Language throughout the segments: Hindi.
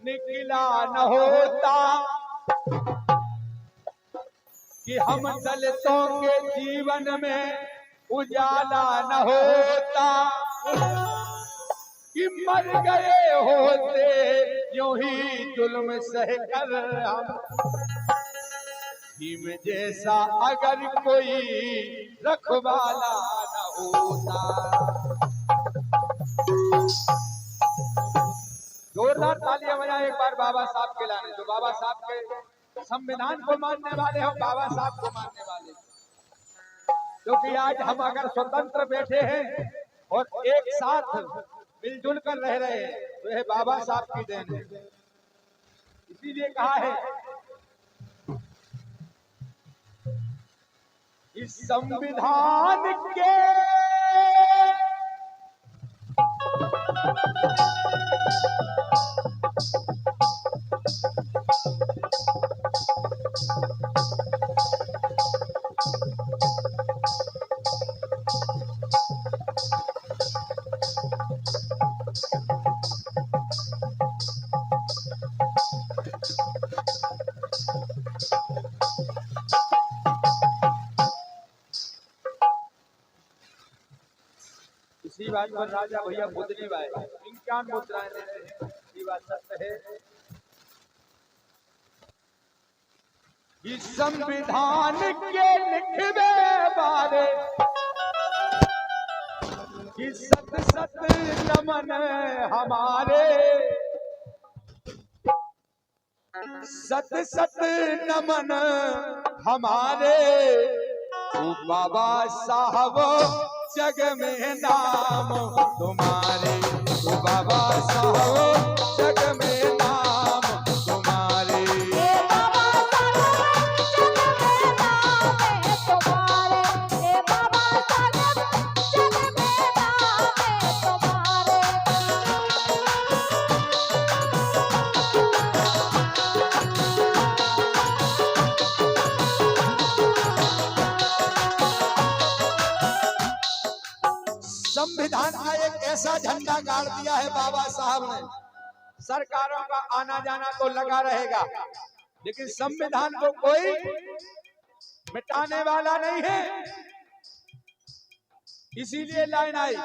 निकला न होता कि हम दलितों के जीवन में उजाला न होता, कि मर गए होते यूं ही जुल्म सहकर हम, भीम जैसा अगर कोई रखवाला न होता। जोरदार तालियां बजाएं एक बार बाबा साहब के लाने, जो बाबा साहब के संविधान को मानने वाले हो, बाबा साहब को मानने वाले, क्योंकि आज हम अगर स्वतंत्र बैठे हैं और एक साथ मिलजुल कर रह रहे हैं तो यह बाबा साहब की देन है। इसीलिए कहा है इस संविधान के इसी बात पर राजा भैया बुद्धनी भाई 51 मुद्राएं देते हैं। ये बात सत्य है। इस संविधान के लिखवे बारे कि सत सत नमन हमारे, सत सत नमन हमारे, ओ बाबा साहब जग में नाम तुम्हारे, ओ बाबा साहब जग में नाम तुम्हारे, बाबा साहब जग में नाम है तुम्हारे, बाबा साहब जग में नाम है तुम्हारे। संविधान का एक ऐसा झंडा गाड़ दिया है बाबा साहब ने, सरकारों का आना जाना तो लगा रहेगा, लेकिन संविधान को कोई मिटाने वाला नहीं है। इसीलिए लाइन आई,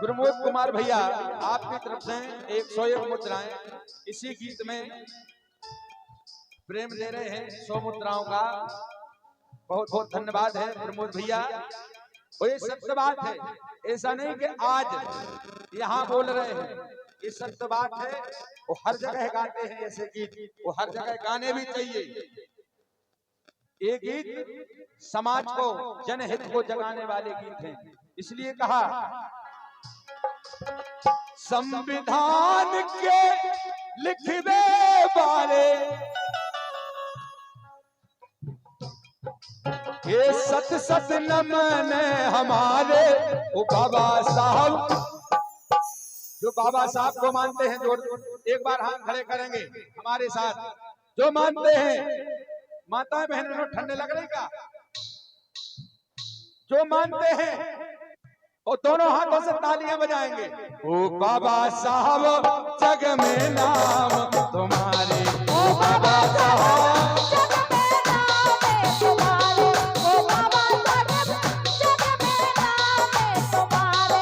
प्रमोद कुमार भैया आपकी तरफ से 101 मुद्राएं इसी गीत में प्रेम दे रहे हैं। 100 मुद्राओं का बहुत बहुत धन्यवाद है प्रमोद भैया। और ये सत्य बात है, ऐसा नहीं कि आज यहाँ बोल रहे हैं, ये सत्य बात है। वो हर जगह गाते हैं ऐसे गीत, वो हर जगह गाने भी चाहिए। ये गीत समाज को, जनहित को जगाने वाले गीत हैं। इसलिए कहा संविधान के लिखवे बारे ये सत सत नमन हमारे, वो बाबा साहब, जो बाबा साहब को मानते हैं, जो एक बार हाथ खड़े करेंगे हमारे साथ, जो मानते हैं, माताएं बहनों ठंडे लग रही का, जो मानते हैं वो दोनों हाथों से तालियां बजाएंगे। ओ बाबा साहब जग में नाम तुम्हारे, ओ बाबा साहब जग में नाम है तुम्हारे, ओ बाबा साहब जग में नाम है तुम्हारे।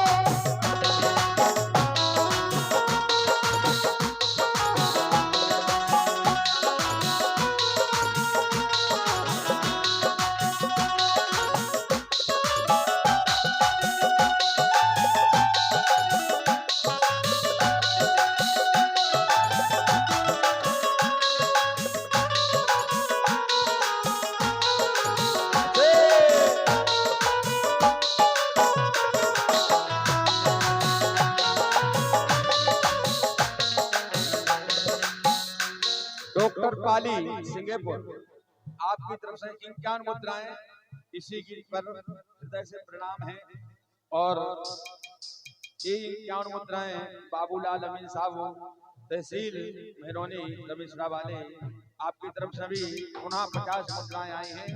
डॉक्टर पाली सिंगापुर आपकी तरफ से 51 मुद्राएं इसी गीत पर हृदय से प्रणाम है। और ये 51 मुद्राएं बाबूलाल अमीन साहब तहसील मेहरौनी रमेशरा वाले आपकी तरफ से भी पुनः 50 मुद्राएं आई हैं।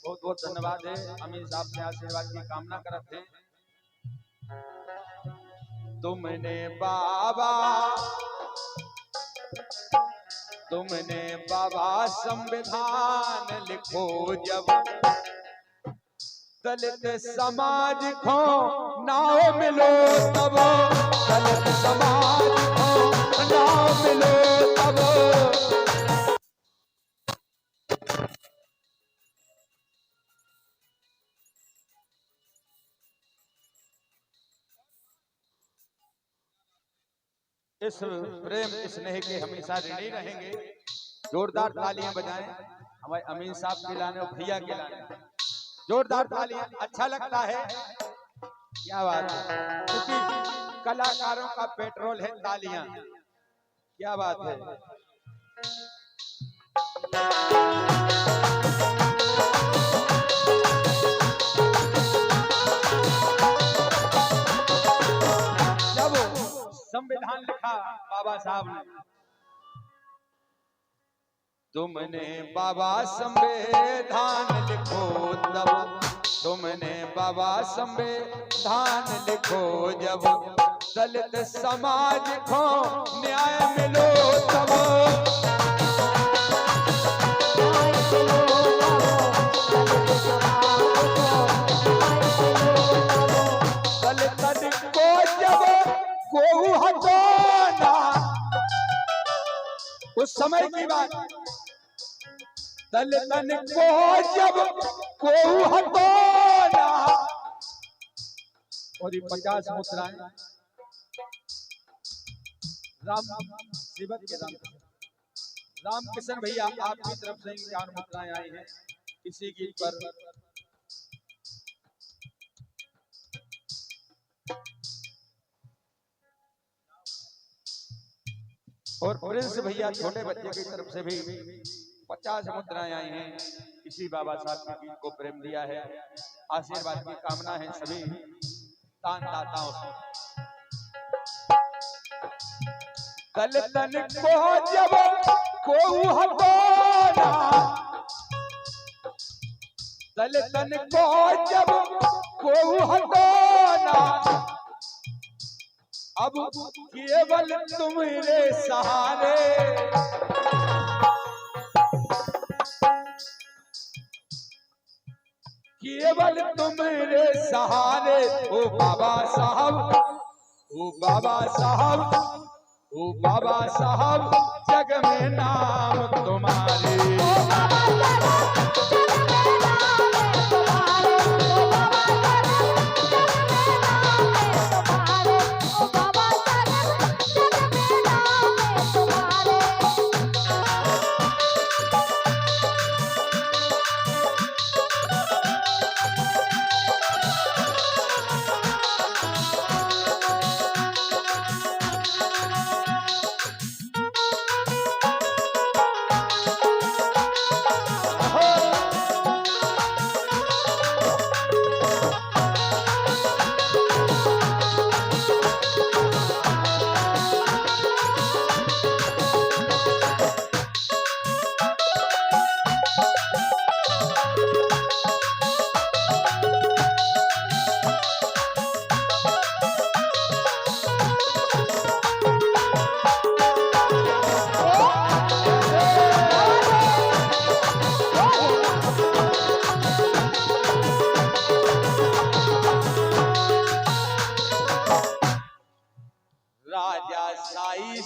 बहुत बहुत धन्यवाद है। अमीन साहब से आशीर्वाद की कामना करते हैं। तुमने बाबा संविधान लिखो जब, दलित समाज को नाव मिलो तब, दलित समाज को नाव मिलो तब। इस प्रेम स्नेह के हमेशा ऋणी रहेंगे। जोरदार तालियां बजाएं हमारे अमीन साहब के लाने और भैया के लाने। जोरदार तालियां, अच्छा लगता है। क्या बात है, क्योंकि कलाकारों का पेट्रोल है तालियां। क्या बात है। जब संविधान लिखा बाबा साहब ने, तुमने बाबा संविधान लिखो तब, तुमने बाबा संविधान लिखो जब, दलित समाज को न्याय मिलो तब, दलित को जब को हटाना, उस समय की बात, दलितन को जब को हटाना। और ये 50 मुद्राएं रामकिशन भैया आपकी तरफ से 4 मुद्राएं आई हैं इसी गीत पर। और प्रिंस भैया छोटे बच्चे की तरफ से भी 50 मुद्राएं आई हैं। इसी बाबा साहब के गीत को प्रेम दिया है। आशीर्वाद की कामना है सभी दानदाताओं से। दलितन को जब को हटाना, दलितन को जब को हटाना, अब केवल तुम्हारे सहारे, केवल तुम्हारे सहारे। ओ बाबा साहब, ओ बाबा साहब, ओ बाबा साहब, जग में नाम तुम्हारे।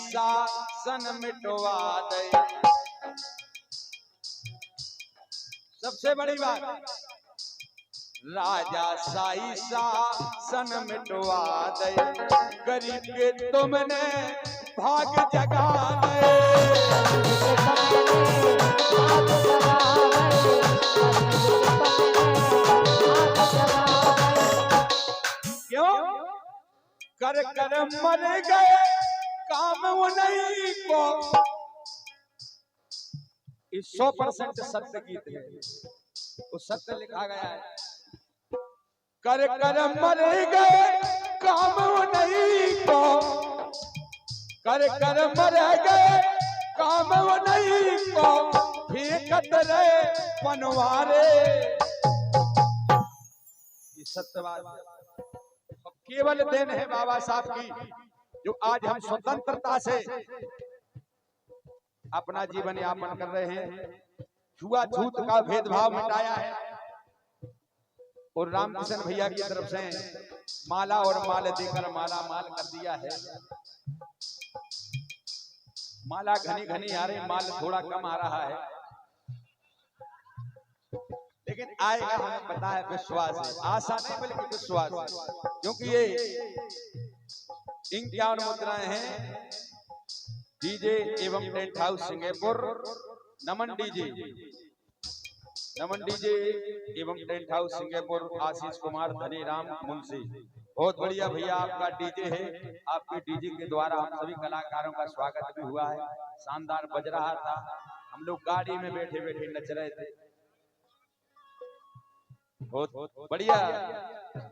शासन मिटवा दे। सबसे बड़ी बात, राजा शाही शासन मिटवा दे, गरीब के तुमने भाग जगा दे। क्यों? कर कर मर गए काम वो नहीं को। 100% सत्य गीत है, वो सत्य लिखा गया है। कर कर मर गए काम वो नहीं को, कर कर मर गए काम वो नहीं को, फेंकत रहे पनवारे। ये सत्य बात है। केवल देन है बाबा साहब की, जो आज हम स्वतंत्रता से अपना जीवन यापन कर रहे हैं, छुआछूत का भेदभाव मिटाया है। और रामकिशन भैया की तरफ से माला और माल देकर माला माल कर दिया है। माला घनी घनी आ रही, माल थोड़ा कम आ रहा है, लेकिन आएगा हमें पता है, विश्वास है, आशा नहीं बल्कि विश्वास है। क्योंकि ये 51 मुद्राएं हैं डीजे एवं टेंट हाउस सिंगापुर, नमन डीजे एवं tent house Singapore, Ashish Kumar Dhaniram Munshi. बहुत बढ़िया भैया आपका डीजे है, आपके डीजे के द्वारा हम सभी कलाकारों का स्वागत भी हुआ है। शानदार बज रहा था, हम लोग गाड़ी में बैठे बैठे नच रहे थे। बहुत बढ़िया,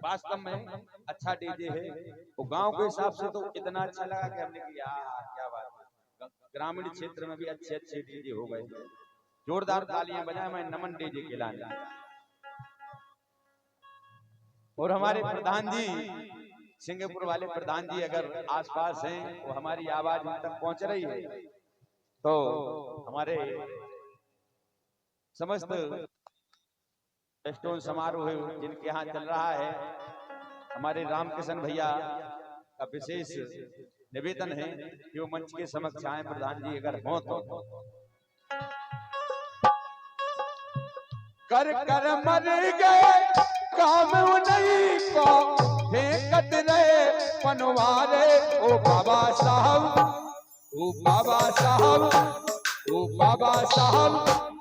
वास्तव में अच्छा डीजे है। वो गांव के हिसाब से तो इतना अच्छा लगा कि हमने कहा क्या बात है, ग्रामीण क्षेत्र में भी अच्छे अच्छे डीजे हो गए। जोरदार तालियां बजाएं मैं नमन डीजे के लाने। और हमारे प्रधान जी, सिंगापुर वाले प्रधान जी अगर आसपास हैं, वो हमारी आवाज उन तक पहुंच रही है, तो हमारे समस्त स्टोन समारोह जिनके यहाँ चल रहा है, हमारे रामकिशन भैया का विशेष निवेदन है कि वो मंच के समक्ष आए। प्रधान जी अगर हो तो कर कर मर गए काम नहीं को फेंकत रहे पनवारे। ओ बाबा साहब, ओ बाबा साहब, ओ बाबा साहब,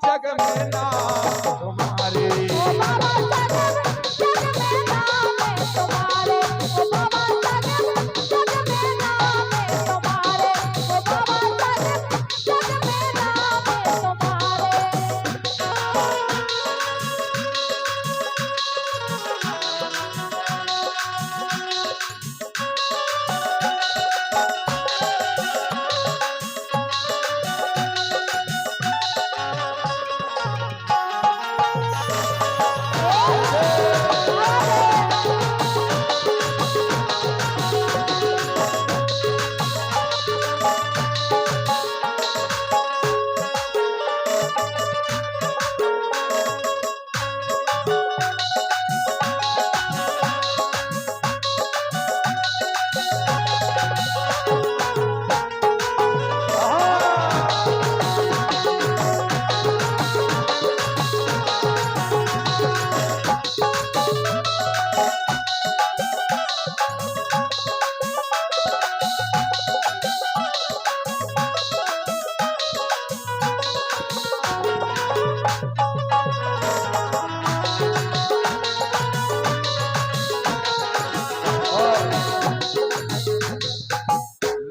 जग में नाम तुम्हारे। ओ बाबा साहब जग में नाम है तुम्हारे। ओ बाबा साहब जग में नाम है तुम्हारे। ओ बाबा साहब जग में नाम है तुम्हारे।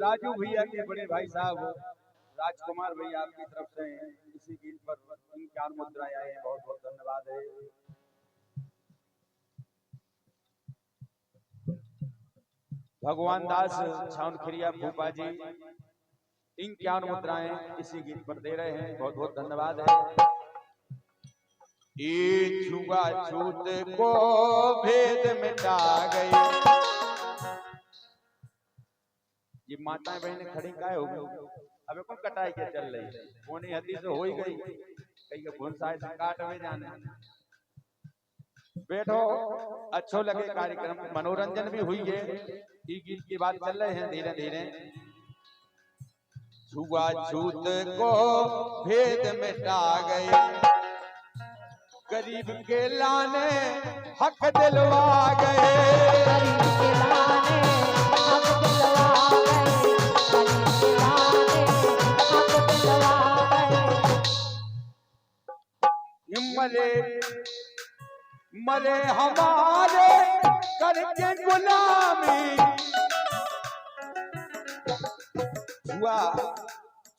राजू भैया के बड़े भाई साहब राजकुमार भैया आपकी तरफ से इसी गीत पर 51 मुद्राएं आए हैं, बहुत बहुत धन्यवाद है। भगवान दास छाउनखिरिया भूपा जी 51 मुद्राएं इसी गीत पर दे रहे हैं, बहुत बहुत धन्यवाद है। ये छुआछूत को भेद मिटा गई। ये माताएं बहनें खड़ी काहे हो गई, अबे कौन कटाई के चल रही है, कोनी हदी से हो ही गई, कहीं के भुनसाए से काट में जाने। बैठो, अच्छो लगे कार्यक्रम, मनोरंजन भी हुई है। ये गीत की बात चल रहे हैं धीरे धीरे। छुआछूत को भेद मिटा गए, गरीब के लाने हक दिलवा गए। गरीब के लाने हक दिलवा गए। गरीब के लाने हक दिलवा गए। मरे हमारे करके गुलामी।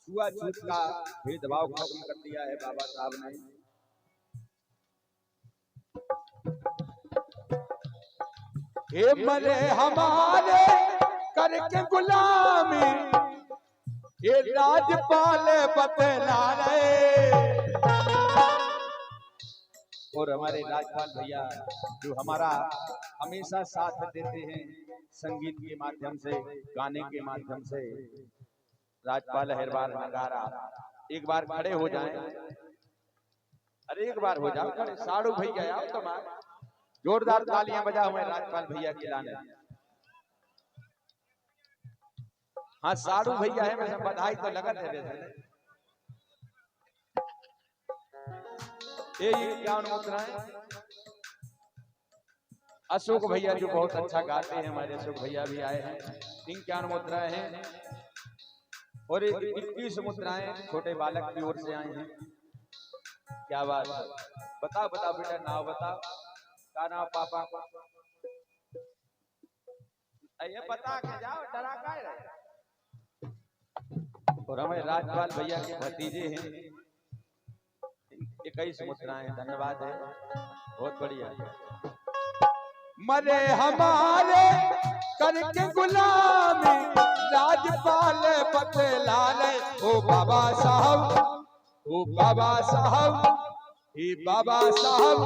छुआछूत का भेदभाव खत्म कर दिया है बाबा साहब ने। हे मरे हमारे करके गुलामी, ये राजपाल बतला रहे। और हमारे राजपाल भैया जो हमारा हमेशा साथ देते हैं, संगीत के माध्यम से, गाने के माध्यम से राजपाल अहिरवार नगारा। एक बार खड़े हो जाएं, अरे एक बार हो जाओ खड़े। साड़ू भैया आओ तुम्हारे, जोरदार तालियां बजा हुए राजपाल भैया के लाने। हाँ साड़ू भैया है, वैसे बधाई तो लगा दे रहे थे। ये 51 मुद्राएं अशोक भैया जो बहुत अच्छा गाते हैं, हमारे अशोक भैया भी आए हैं। 51 मुद्राएं हैं और 21 मुद्राएं छोटे बालक की ओर से आए हैं। क्या बात है, बताओ बताओ बेटा, नाम बताओ, क्या नाम पापा? ये बता के जाओ, डरा का रहे। और हमारे राजपाल भैया के भतीजे हैं। 21 मुद्राएं, धन्यवाद है, बहुत बढ़िया। मरे हमारे करके गुलामी राजपाल बतलाले, ओ बाबा साहब, ओ बाबा साहब, हे बाबा साहब,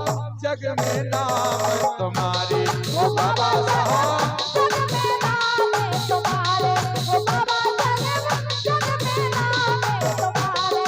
जग में नाम तुम्हारे, ओ बाबा साहब, जग में नाम है तुम्हारे, ओ बाबा साहब, जग में नाम है तुम्हारे।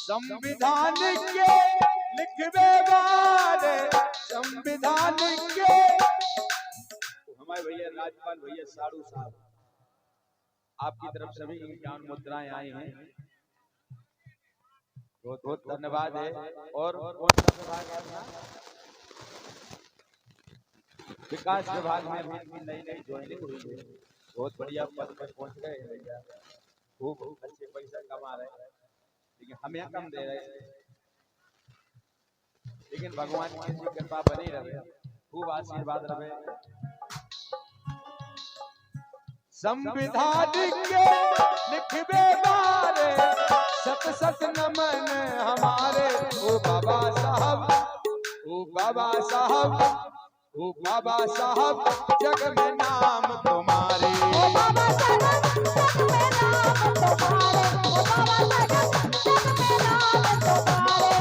संविधान के लिखवे वाले, संविधान के हमारे भैया राजपाल भैया साड़ू साहब, आपकी तरफ से भी 51 मुद्राएं आई हैं, बहुत बहुत धन्यवाद है। और कौन सा विभाग है अपना? विकास विभाग में भी नई नई ज्वाइनिंग हुई है, बहुत बढ़िया पद पर पहुंच गए हैं भैया, खूब अच्छे पैसा कमा रहे हैं, लेकिन हमें कम दे रहे हैं। लेकिन भगवान की कृपा बनी रहे, खूब आशीर्वाद रहे। संविधान के लिखवे वाले, सत सत नमन हमारे, ओ बाबा साहब, ओ बाबा साहब, ओ बाबा साहब, जग में नाम तुम्हारे, ओ बाबा साहब, जग में नाम तुम्हारे, ओ बाबा साहब, जग में नाम तुम्हारे।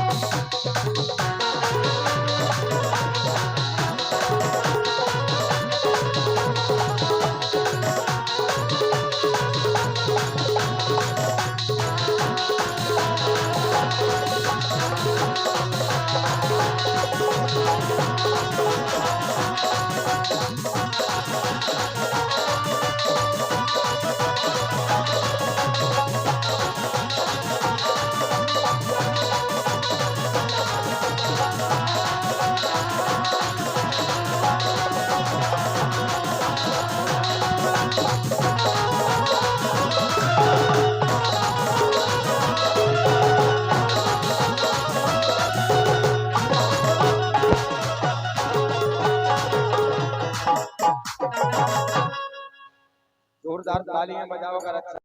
जोरदार तालियां बजाओ कर अच्छा